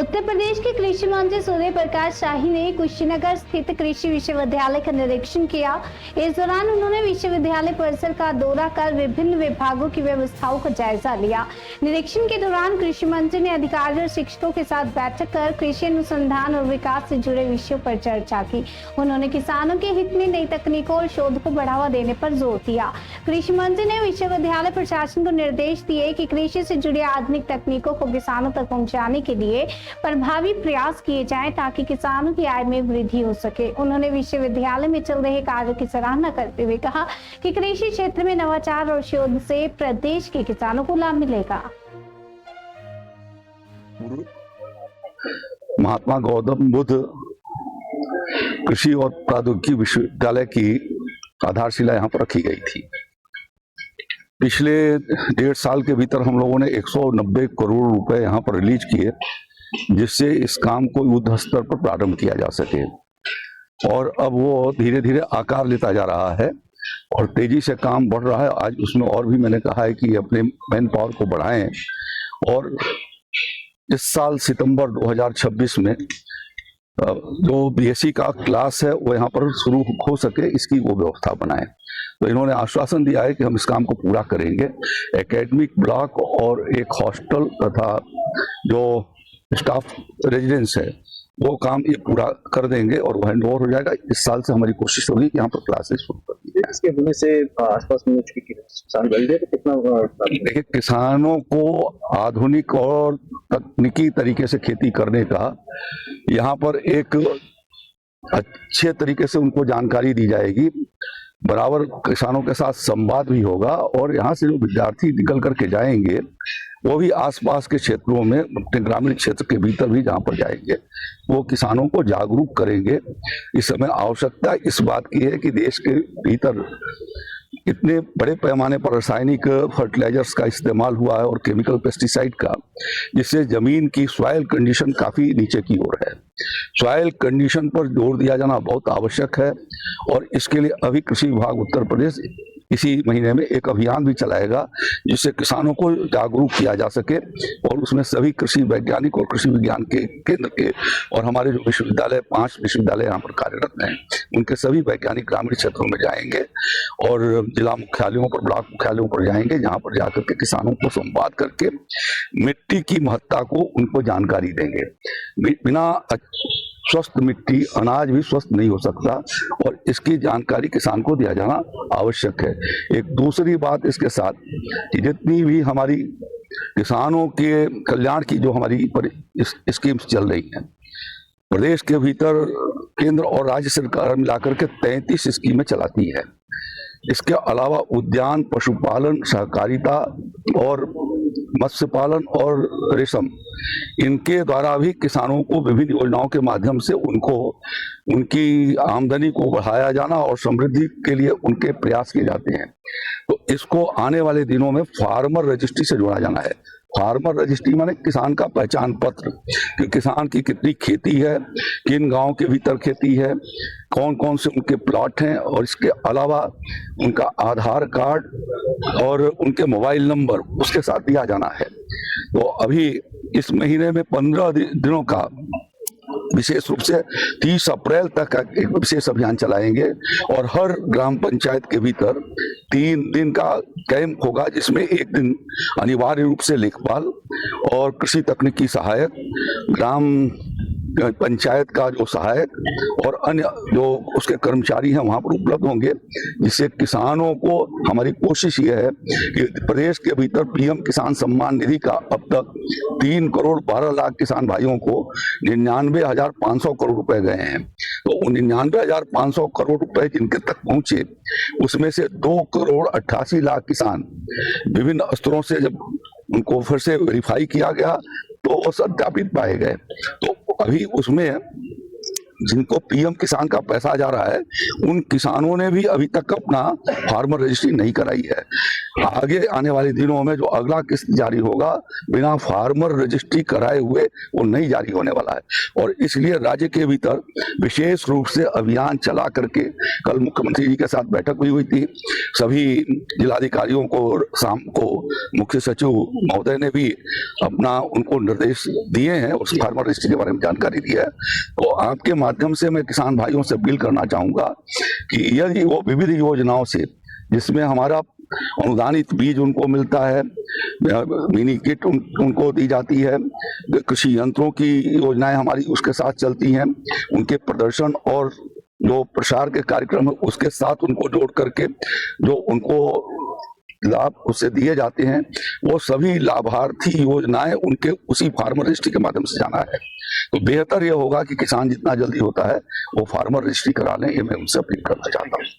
उत्तर प्रदेश के कृषि मंत्री सूर्य प्रकाश शाही ने कुशीनगर स्थित कृषि विश्वविद्यालय का निरीक्षण किया। इस दौरान उन्होंने विश्वविद्यालय परिसर का दौरा कर विभिन्न विभागों की व्यवस्थाओं का जायजा लिया। निरीक्षण के दौरान कृषि मंत्री ने अधिकारियों और शिक्षकों के साथ बैठक कर कृषि अनुसंधान और विकास से जुड़े विषयों पर चर्चा की। उन्होंने किसानों के हित में नई तकनीकों और शोध को बढ़ावा देने पर जोर दिया। कृषि मंत्री ने विश्वविद्यालय प्रशासन को निर्देश दिए कि कृषि से जुड़ी आधुनिक तकनीकों को किसानों तक पहुंचाने के लिए प्रभावी प्रयास किए जाएं ताकि किसानों की आय में वृद्धि हो सके। उन्होंने विश्वविद्यालय में चल रहे कार्यों की सराहना करते हुए कहा कि कृषि क्षेत्र में नवाचार और शोध से प्रदेश के किसानों को लाभ मिलेगा। महात्मा गौतम बुद्ध कृषि और प्रौद्योगिकी विश्वविद्यालय की आधारशिला यहाँ पर रखी गई थी। पिछले 1.5 साल के भीतर हम लोगों ने 190 करोड़ रुपए यहाँ पर रिलीज किए, जिससे इस काम को युद्ध स्तर पर प्रारंभ किया जा सके। और अब वो धीरे धीरे आकार लेता जा रहा है और तेजी से काम बढ़ रहा है। आज उसमें और भी मैंने कहा है कि अपने मैन पावर को बढ़ाएं और इस साल सितंबर 2026 में जो बीएससी का क्लास है वो यहाँ पर शुरू हो सके, इसकी वो व्यवस्था बनाएं। तो इन्होंने आश्वासन दिया है कि हम इस काम को पूरा करेंगे। एकेडमिक ब्लॉक और एक हॉस्टल तथा जो स्टाफ रेजिडेंस है वो काम ये पूरा कर देंगे और वो हैंड ओवर हो जाएगा। इस साल से हमारी कोशिश होगी कि यहाँ पर क्लासेस शुरू कर दी जाए। इसके होने से आसपास में किसान बढ़ तो कितना देखिए, किसानों को आधुनिक और तकनीकी तरीके से खेती करने का यहाँ पर एक अच्छे तरीके से उनको जानकारी दी जाएगी। बराबर किसानों के साथ संवाद भी होगा और यहाँ से जो विद्यार्थी निकल करके जाएंगे वो भी आसपास के क्षेत्रों में, अपने ग्रामीण क्षेत्र के भीतर भी जहाँ पर जाएंगे वो किसानों को जागरूक करेंगे। इस समय आवश्यकता इस बात की है कि देश के भीतर इतने बड़े पैमाने पर रासायनिक फर्टिलाइजर्स का इस्तेमाल हुआ है और केमिकल पेस्टिसाइड का, जिससे जमीन की सॉइल कंडीशन काफी नीचे की ओर है। सॉइल कंडीशन पर जोर दिया जाना बहुत आवश्यक है और इसके लिए अभी कृषि विभाग उत्तर प्रदेश इसी महीने में एक अभियान भी चलाएगा जिससे किसानों को जागरूक किया जा सके और उसमें सभी कृषि वैज्ञानिक और कृषि विज्ञान के केंद्र के और हमारे जो विश्वविद्यालय 5 विश्वविद्यालय यहाँ पर कार्यरत हैं उनके सभी वैज्ञानिक ग्रामीण क्षेत्रों में जाएंगे और जिला मुख्यालयों पर, ब्लॉक मुख्यालयों पर जाएंगे, जहाँ पर जाकर के किसानों को संवाद करके मिट्टी की महत्ता को उनको जानकारी देंगे। बिना स्वस्थ मिट्टी अनाज भी स्वस्थ नहीं हो सकता और इसकी जानकारी किसान को दिया जाना आवश्यक है। एक दूसरी बात इसके साथ कि जितनी भी हमारी किसानों के कल्याण की जो हमारी स्कीम्स चल रही हैं, प्रदेश के भीतर केंद्र और राज्य सरकार मिलाकर के 33 स्कीमें चलाती है। इसके अलावा उद्यान, पशुपालन, सहकारिता और मत्स्य पालन और रेशम, इनके द्वारा भी किसानों को विभिन्न योजनाओं के माध्यम से उनको उनकी आमदनी को बढ़ाया जाना और समृद्धि के लिए उनके प्रयास किए जाते हैं। तो इसको आने वाले दिनों में फार्मर रजिस्ट्री से जोड़ा जाना है। फार्मर रजिस्ट्री माने किसान का पहचान पत्र कि किसान की कितनी खेती है, किन गांव के भीतर खेती है, कौन कौन से उनके प्लॉट हैं और इसके अलावा उनका आधार कार्ड और उनके मोबाइल नंबर उसके साथ दिया जाना है। तो अभी इस महीने में 15 दिनों का विशेष रूप से 30 अप्रैल तक एक विशेष अभियान चलाएंगे और हर ग्राम पंचायत के भीतर 3 दिन का कैंप होगा, जिसमें एक दिन अनिवार्य रूप से लेखपाल और कृषि तकनीकी सहायक, ग्राम पंचायत का जो सहायक और अन्य जो उसके कर्मचारी हैं वहां पर उपलब्ध होंगे, जिससे किसानों को, हमारी कोशिश ये है कि प्रदेश के भीतर पीएम किसान सम्मान निधि का अब तक 3 करोड़ 12 लाख किसान भाइयों को 99,500 करोड़ रुपए गए हैं। तो 99,500 करोड़ रुपए जिनके तक पहुंचे उसमें से 2 करोड़ 88 लाख किसान विभिन्न स्तरों से जब उनको फिर से वेरीफाई किया गया तो वो सत्यापित पाए गए। तो अभी उसमें जिनको पीएम किसान का पैसा जा रहा है उन किसानों ने भी अभी तक अपना फार्मर रजिस्ट्री नहीं कराई है। आगे आने वाले दिनों में जो अगला किस्त जारी होगा बिना फार्मर रजिस्ट्री कराए हुए वो नहीं जारी होने वाला है। और इसलिए राज्य के भीतर विशेष रूप से अभियान चला करके कल मुख्यमंत्री जी के साथ बैठक हुई थी। सभी जिलाधिकारियों को शाम को मुख्य सचिव महोदय ने भी अपना उनको निर्देश दिए हैं, उस फार्मर रजिस्ट्री के बारे में जानकारी दी है। तो आपके माध्यम से मैं किसान भाइयों से अपील करना चाहूंगा कि यदि वो विविध योजनाओं से, जिसमें हमारा अनुदानित बीज उनको मिलता है, मिनी किट उनको दी जाती है, कृषि यंत्रों की योजनाएं हमारी उसके साथ चलती हैं, उनके प्रदर्शन और जो प्रसार के कार्यक्रम है उसके साथ उनको जोड़ करके जो उनको लाभ उससे दिए जाते हैं, वो सभी लाभार्थी योजनाएं उनके उसी फार्मर रजिस्ट्री के माध्यम से जाना है। तो बेहतर यह होगा कि किसान जितना जल्दी होता है वो फार्मर रजिस्ट्री करा लें, ये मैं उनसे अपील करना चाहता हूँ।